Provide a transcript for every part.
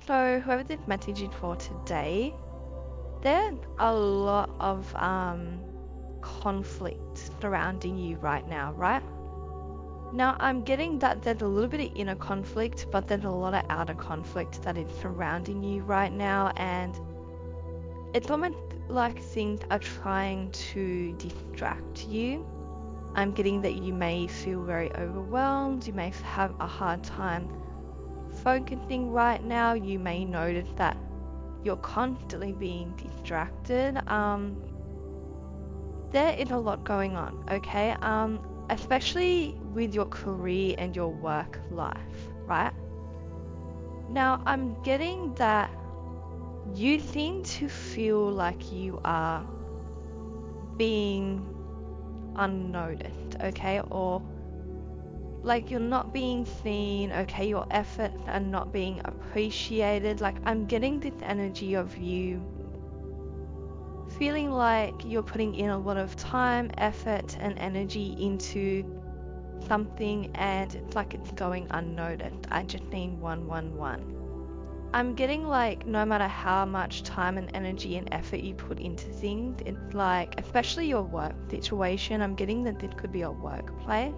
So whoever this message is for today, there's a lot of conflict surrounding you right now, right? Now I'm getting that there's a little bit of inner conflict, but there's a lot of outer conflict that is surrounding you right now, and it's almost like things are trying to distract you. I'm getting that you may feel very overwhelmed, you may have a hard time focusing right now, you may notice that you're constantly being distracted. There is a lot going on, okay? Especially with your career and your work life, right? Now, I'm getting that you seem to feel like you are being unnoticed, okay? Or like you're not being seen, okay? Your efforts are not being appreciated. Like, I'm getting this energy of you feeling like you're putting in a lot of time, effort, and energy into something and it's like it's going unnoticed. I just need 111. I'm getting like no matter how much time and energy and effort you put into things, it's like, especially your work situation, I'm getting that this could be a workplace.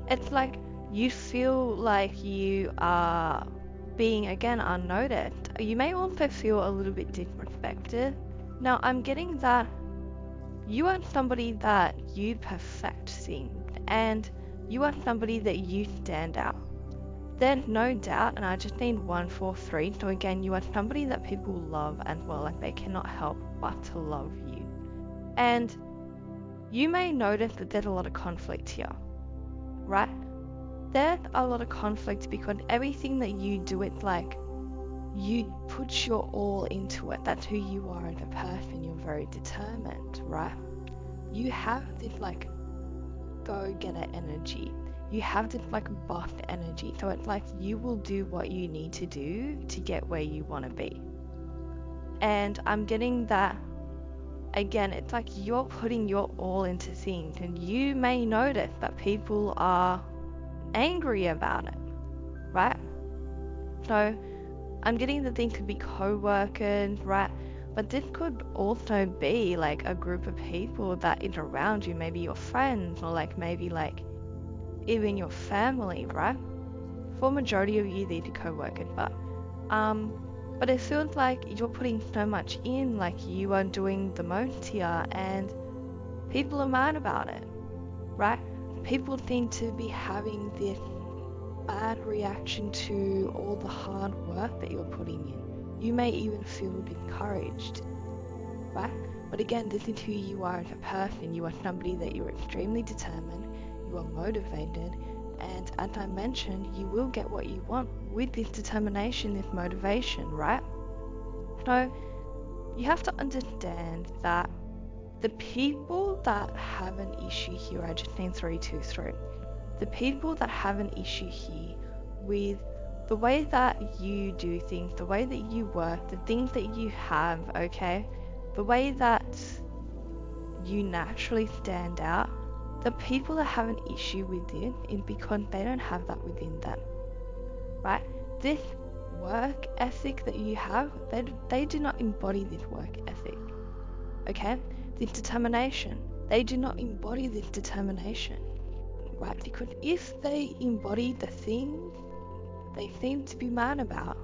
It's like you feel like you are being again unnoticed. You may also feel a little bit disrespected. Now I'm getting that you are somebody that you perfect things and you are somebody that you stand out. There's no doubt, and I just need 143. So again, you are somebody that people love as well, like they cannot help but to love you. And you may notice that there's a lot of conflict here, right? There's a lot of conflict because everything that you do, it's like you put your all into it. That's who you are as a person. You're very determined, right? You have this like go-getter energy. You have this like boss energy. So it's like you will do what you need to do to get where you want to be. And I'm getting that again, it's like you're putting your all into things and you may notice that people are angry about it, right? So I'm getting that things could be co-workers, right? But this could also be like a group of people that is around you, maybe your friends or like maybe like even your family, right? For majority of you, these are co-workers, but it feels like you're putting so much in, like you are doing the most here, and people are mad about it, right? People seem to be having this bad reaction to all the hard work that you're putting in. You may even feel discouraged, right? But again, this is who you are as a person. You are somebody that you're extremely determined, you are motivated, and as I mentioned, you will get what you want with this determination, this motivation, right? So you have to understand that the people that have an issue here, I just need 323. The people that have an issue here with the way that you do things, the way that you work, the things that you have, okay? The way that you naturally stand out, the people that have an issue with it is because they don't have that within them, right? This work ethic that you have, they do not embody this work ethic, okay? This determination, they do not embody this determination, right? Because if they embody the things they seem to be mad about,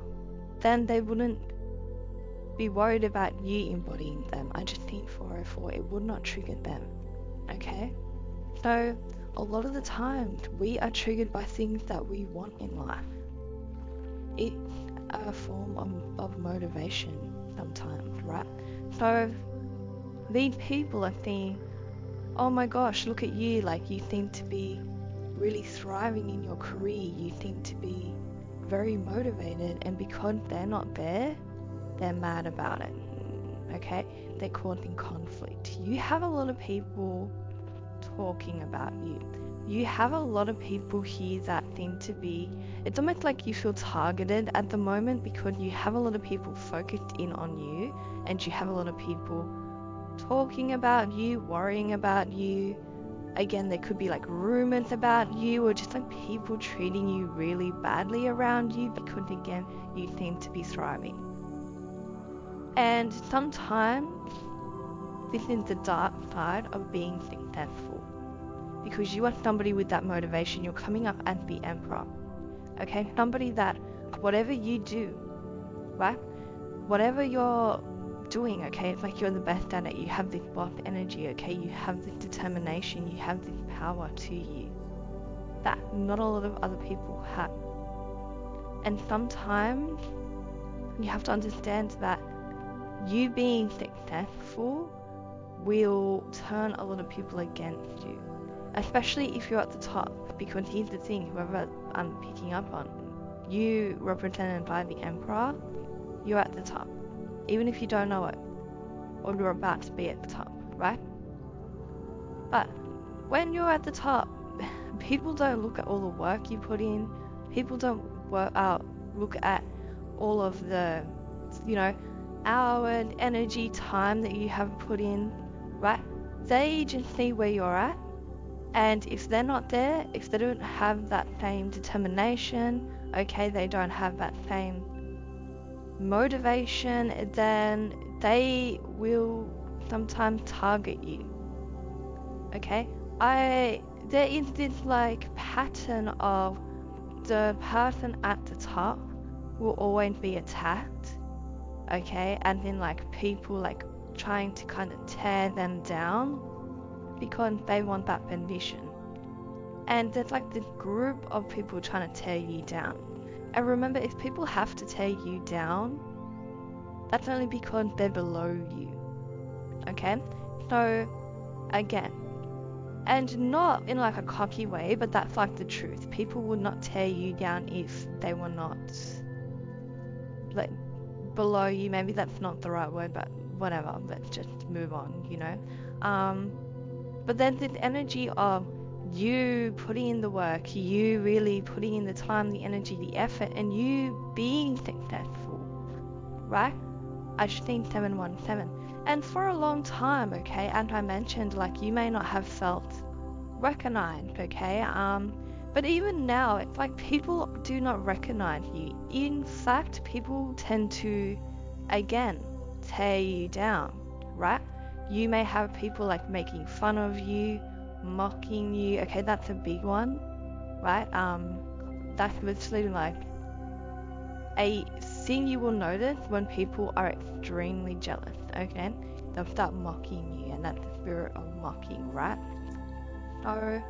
then they wouldn't be worried about you embodying them. I just need 404, it would not trigger them, okay? So a lot of the times we are triggered by things that we want in life. It's a form of motivation sometimes, right? So these people are saying, oh my gosh, look at you, like you seem to be really thriving in your career, you seem to be very motivated, and because they're not there, they're mad about it, okay? They're causing conflict. You have a lot of people talking about you. You have a lot of people here that seem to be, it's almost like you feel targeted at the moment because you have a lot of people focused in on you and you have a lot of people talking about you, worrying about you, again, there could be like rumors about you, or just like people treating you really badly around you because again, you seem to be thriving. And sometimes this is the dark side of being successful, because you are somebody with that motivation. You're coming up as the emperor, okay? Somebody that whatever you do, right? Whatever you're doing, okay, it's like you're the best at it. You have this boss energy, okay? You have this determination, you have this power to you that not a lot of other people have. And sometimes you have to understand that you being successful will turn a lot of people against you, especially if you're at the top. Because here's the thing, whoever I'm picking up on, you represented by the emperor, you're at the top, even if you don't know it, or you're about to be at the top, right? But when you're at the top, people don't look at all the work you put in. People don't look at all of the, hour, energy, time that you have put in, right? They just see where you're at, and if they're not there, if they don't have that same determination, okay, they don't have that same motivation, then they will sometimes target you, okay? There is this like pattern of the person at the top will always be attacked, okay? And then like people like trying to kind of tear them down because they want that position. And there's like this group of people trying to tear you down. And remember, if people have to tear you down, that's only because they're below you, okay? So again, and not in like a cocky way, but that's like the truth. People would not tear you down if they were not like below you. Maybe that's not the right word, but whatever, let's just move on, but then this energy of you putting in the work, you really putting in the time, the energy, the effort, and you being successful, right? I've seen 717. And for a long time, okay, and I mentioned like you may not have felt recognized, okay? But even now, it's like people do not recognize you. In fact, people tend to, again, tear you down, right? You may have people like making fun of you, mocking you, okay, that's a big one, right? That's literally like a thing you will notice when people are extremely jealous, okay? They'll start mocking you, and that's the spirit of mocking, right? So,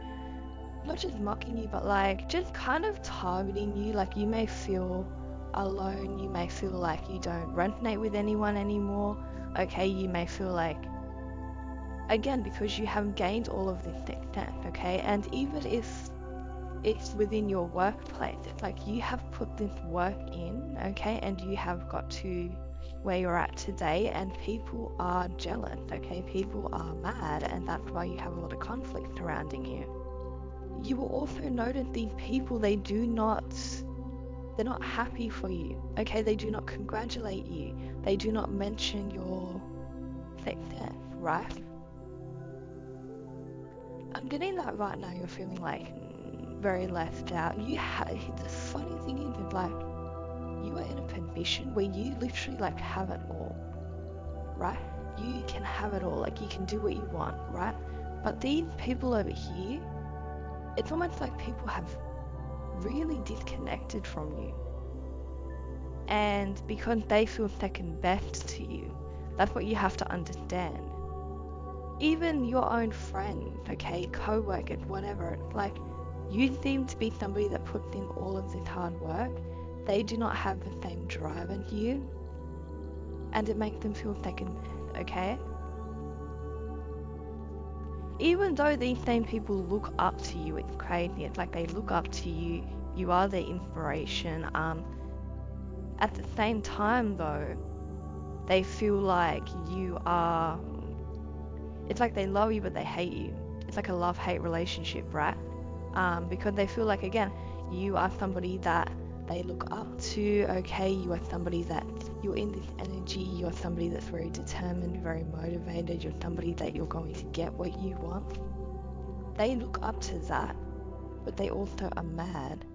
not just mocking you, but like just kind of targeting you. Like you may feel alone, you may feel like you don't resonate with anyone anymore, okay? You may feel like, again, because you have gained all of this success, okay? And even if it's within your workplace, it's like you have put this work in, okay, and you have got to where you're at today, and people are jealous, okay? People are mad, and that's why you have a lot of conflict surrounding you. You will also notice these people, they're not happy for you, okay? They do not congratulate you. They do not mention your success, right? I'm getting that right now. You're feeling like very left out. The funny thing is like you are in a position where you literally like have it all, right? You can have it all, like you can do what you want, right? But these people over here, it's almost like people have really disconnected from you, and because they feel second best to you, that's what you have to understand. Even your own friends, okay, co-workers, whatever, it's like you seem to be somebody that puts in all of this hard work. They do not have the same drive as you, and it makes them feel second best, okay? Even though these same people look up to you, it's crazy. It's like they look up to you. You are their inspiration. At the same time, though, they feel like you are. It's like they love you, but they hate you. It's like a love-hate relationship, right? Because they feel like, again, you are somebody that they look up to, okay? You are somebody that you're in this energy. You're somebody that's very determined, very motivated. You're somebody that you're going to get what you want. they look up to that, but they also are mad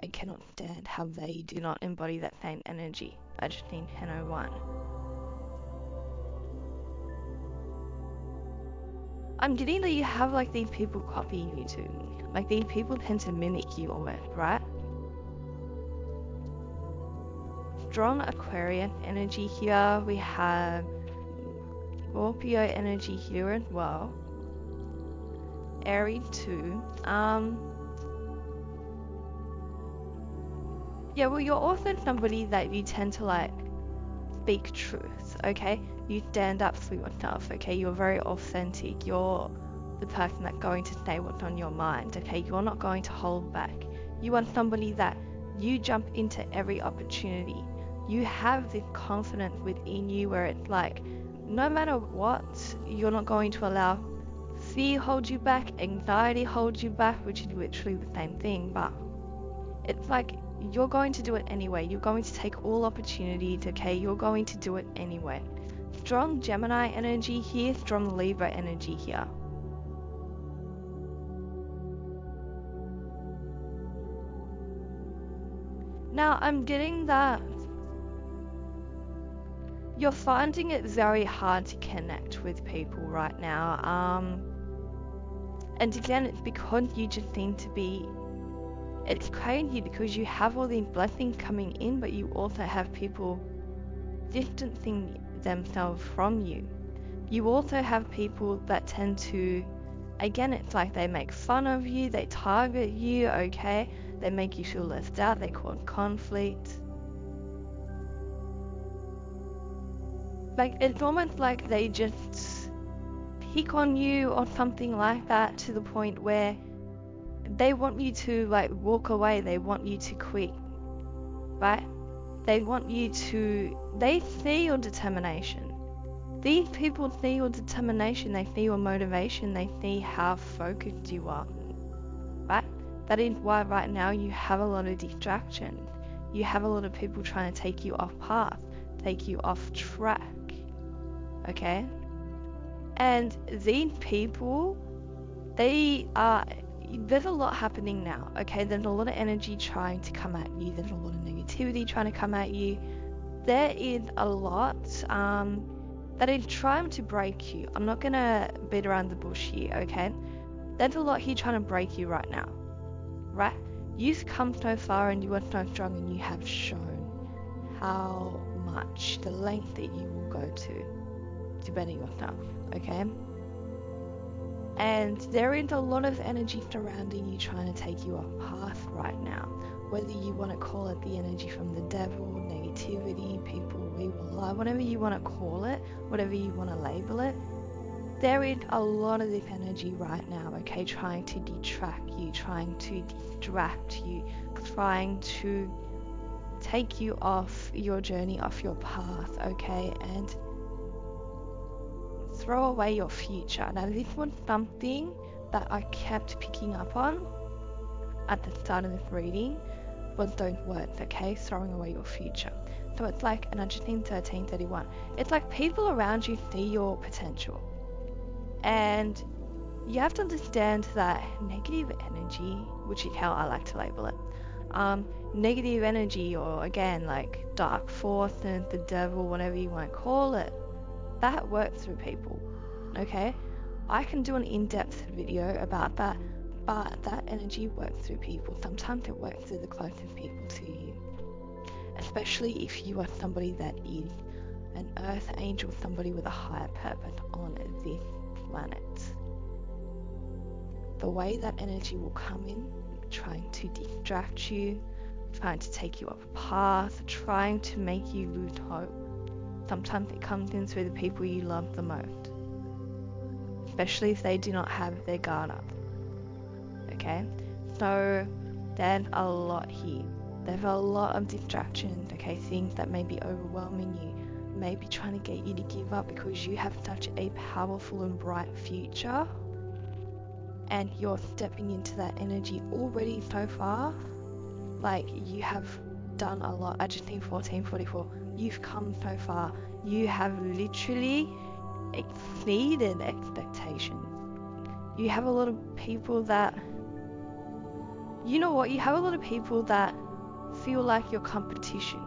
and cannot stand how they do not embody that same energy. I just need 1001. I'm getting that you have like these people copy you too. Like these people tend to mimic you almost, right? Strong Aquarian energy here. We have Scorpio energy here as well. Aries too. Yeah, well, you're also somebody that you tend to like speak truth, okay? You stand up for yourself, okay? You're very authentic. You're the person that's going to say what's on your mind, okay? You're not going to hold back. You are somebody that you jump into every opportunity. You have this confidence within you where it's like, no matter what, you're not going to allow fear hold you back, anxiety hold you back, which is literally the same thing, but it's like you're going to do it anyway. You're going to take all opportunities, okay? You're going to do it anyway. Strong Gemini energy here, strong Libra energy here. Now, I'm getting that you're finding it very hard to connect with people right now. And again, it's because you just seem to be, it's crazy because you have all these blessings coming in, but you also have people distancing themselves from you. You also have people that tend to, again, it's like they make fun of you, they target you, okay? They make you feel left out, they cause conflict. Like, it's almost like they just pick on you or something like that to the point where they want you to like walk away, they want you to quit, right? They want you to, they see your determination. These people see your determination, they see your motivation, they see how focused you are, right? That is why right now you have a lot of distractions. You have a lot of people trying to take you off path, take you off track, okay? And these people, there's a lot happening now, okay? There's a lot of energy trying to come at you. There's a lot of negativity trying to come at you. There is a lot that is trying to break you. I'm not going to beat around the bush here, okay? There's a lot here trying to break you right now, right? You've come so far and you are so strong and you have shown how much, the length that you will go to better yourself, okay? And there is a lot of energy surrounding you trying to take you off path right now. Whether you want to call it the energy from the devil, negativity, people we will lie, whatever you want to call it, whatever you want to label it, there is a lot of this energy right now, okay, trying to detract you, trying to distract you, trying to take you off your journey, off your path, okay, and throw away your future. Now this was something that I kept picking up on at the start of this reading, was those words, okay, throwing away your future. So it's like, and I just need 1331, it's like people around you see your potential, and you have to understand that negative energy, which is how I like to label it, negative energy, or again like dark forces, the devil, whatever you want to call it, that works through people, okay? I can do an in-depth video about that, but that energy works through people. Sometimes it works through the closest people to you, especially if you are somebody that is an earth angel, somebody with a higher purpose on this planet. The way that energy will come in, trying to distract you, trying to take you off path, trying to make you lose hope. Sometimes it comes in through the people you love the most, especially if they do not have their guard up, okay? So there's a lot here. There's a lot of distractions, okay? Things that may be overwhelming you, maybe trying to get you to give up because you have such a powerful and bright future, and you're stepping into that energy already so far. Like, you have done a lot. I just think 1444, you've come so far. You have literally exceeded expectations. You have a lot of people that, you know what, you have a lot of people that feel like your competition.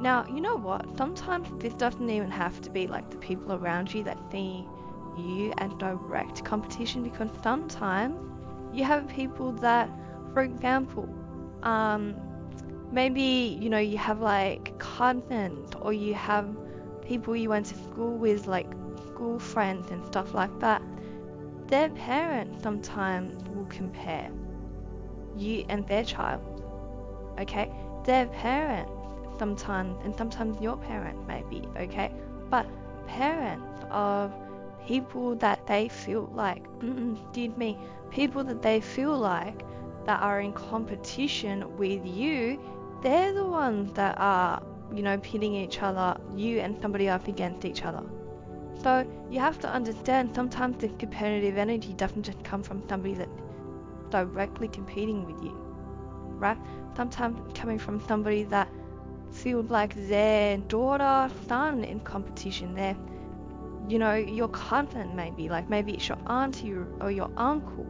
Now, you know what, sometimes this doesn't even have to be like the people around you that see you as direct competition, because sometimes you have people that, for example, maybe, you know, you have like cousins, or you have people you went to school with, like school friends and stuff like that. Their parents sometimes will compare you and their child, okay? Their parents sometimes, and sometimes your parents maybe, okay? But parents of people that they feel like, excuse me, people that they feel like that are in competition with you, they're the ones that are, you know, pitting each other, you and somebody else against each other. So you have to understand, sometimes this competitive energy doesn't just come from somebody that's directly competing with you, right? Sometimes it's coming from somebody that feels like their daughter, son in competition. They're, you know, your cousin maybe, like maybe it's your auntie or your uncle,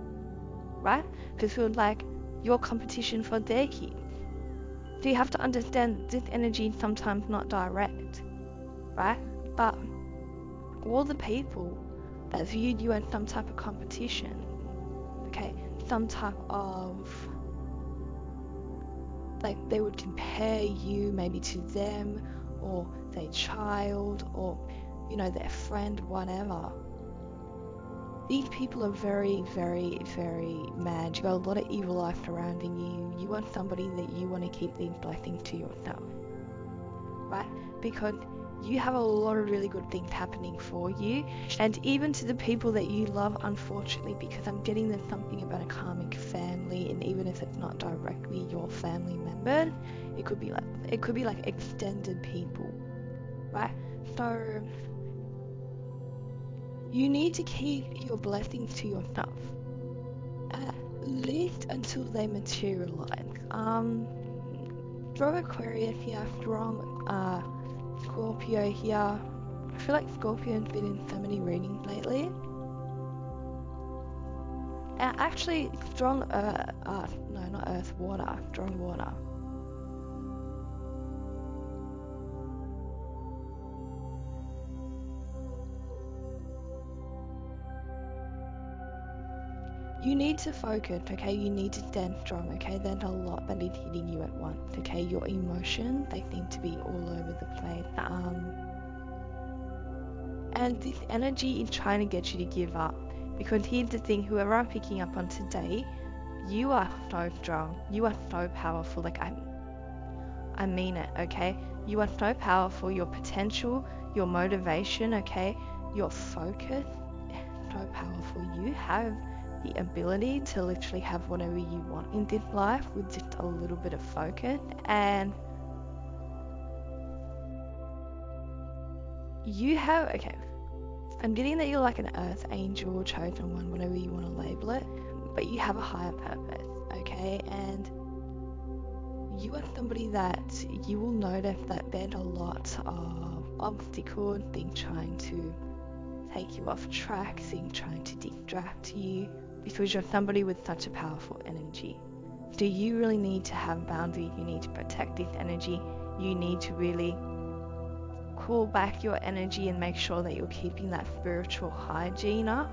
right? Who feels like your competition for their kids. So you have to understand this energy is sometimes not direct, right? But all the people that viewed you as some type of competition, okay, some type of, like, they would compare you maybe to them or their child or, you know, their friend, whatever. These people are very, very, very mad. You got a lot of evil eye surrounding you. You want somebody that you want to keep these blessings to yourself, right? Because you have a lot of really good things happening for you, and even to the people that you love, unfortunately, because I'm getting there's something about a karmic family, and even if it's not directly your family member, it could be like extended people, right? So you need to keep your blessings to yourself, at least until they materialize. Strong Aquarius here, strong Scorpio here. I feel like Scorpio's been in so many readings lately. Actually, strong no, not earth, water, strong water. You need to focus, okay? You need to stand strong, okay? There's a lot that is hitting you at once, okay? Your emotions, they seem to be all over the place. And this energy is trying to get you to give up. Because here's the thing, whoever I'm picking up on today, you are so strong. You are so powerful. Like, I mean it, okay? You are so powerful. Your potential, your motivation, okay? Your focus, so powerful. You have the ability to literally have whatever you want in this life with just a little bit of focus. And you have, okay, I'm getting that you're like an earth angel, chosen one, whatever you want to label it, but you have a higher purpose, okay? And you are somebody that you will notice that there's a lot of obstacles, things trying to take you off track, things trying to distract you, because you're somebody with such a powerful energy. So you really need to have boundaries. You need to protect this energy. You need to really cool back your energy and make sure that you're keeping that spiritual hygiene up,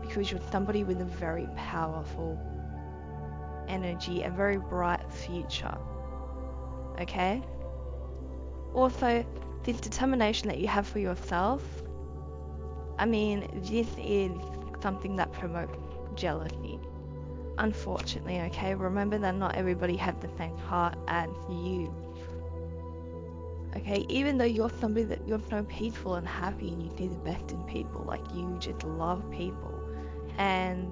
because you're somebody with a very powerful energy, a very bright future, okay? Also, this determination that you have for yourself, I mean, this is something that promotes jealousy, unfortunately, okay? Remember that not everybody has the same heart as you, okay? Even though you're somebody that you're so peaceful and happy and you see the best in people, like you just love people, and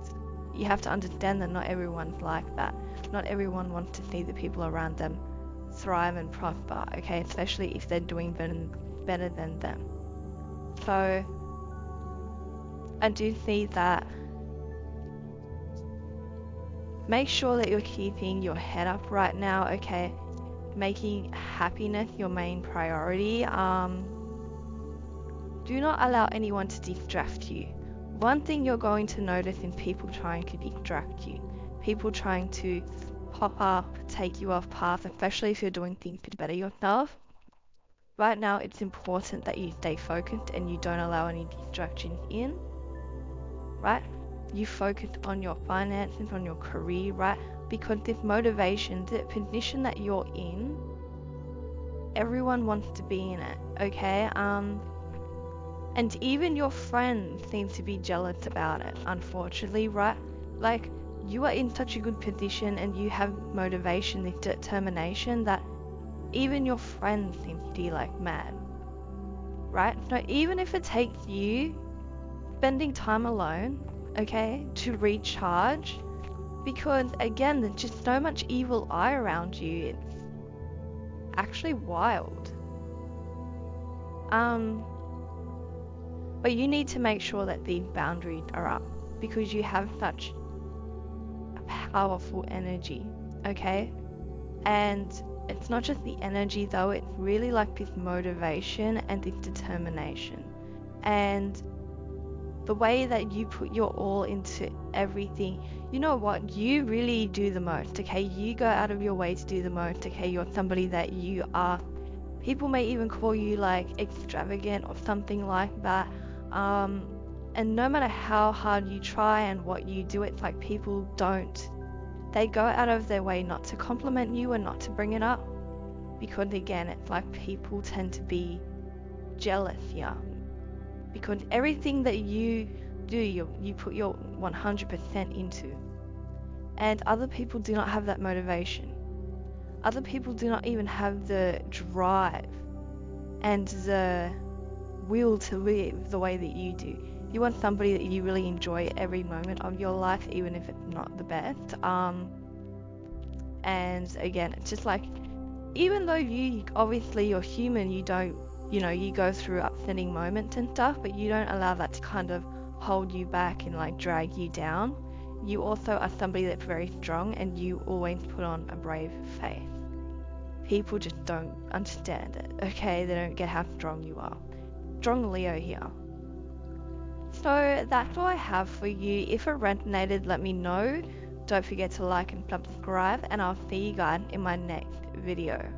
you have to understand that not everyone's like that. Not everyone wants to see the people around them thrive and prosper, okay? Especially if they're doing better than them. So I do see that. Make sure that you're keeping your head up right now, okay? Making happiness your main priority. Do not allow anyone to distract you one thing you're going to notice in people trying to distract you, people trying to pop up, take you off path, especially if you're doing things to better yourself. Right now, it's important that you stay focused and you don't allow any distractions in, right? You focus on your finances, on your career, right? Because this motivation, the position that you're in, everyone wants to be in it, okay? And even your friends seem to be jealous about it, unfortunately, right? Like, you are in such a good position and you have motivation, this determination, that even your friends seem to be like mad, right? So even if it takes you spending time alone, okay, to recharge, because again, there's just so much evil eye around you, it's actually wild. But you need to make sure that these boundaries are up, because you have such a powerful energy, okay? And it's not just the energy though, it's really like this motivation and this determination. And the way that you put your all into everything, you know what, you really do the most, okay? You go out of your way to do the most, okay? You're somebody that you are, people may even call you like extravagant or something like that. And no matter how hard you try and what you do, it's like people don't, they go out of their way not to compliment you and not to bring it up, because again, it's like people tend to be jealous, yeah, because everything that you do, you put your 100% into, and other people do not have that motivation. Other people do not even have the drive and the will to live the way that you do. You want somebody that you really enjoy every moment of your life, even if it's not the best. And again, it's just like, even though you obviously you're human, you don't, you know, you go through upsetting moments and stuff, but you don't allow that to kind of hold you back and like drag you down. You also are somebody that's very strong and you always put on a brave face. People just don't understand it, okay? They don't get how strong you are. Strong Leo here. So that's all I have for you. If it resonated, let me know. Don't forget to like and subscribe, and I'll see you guys in my next video.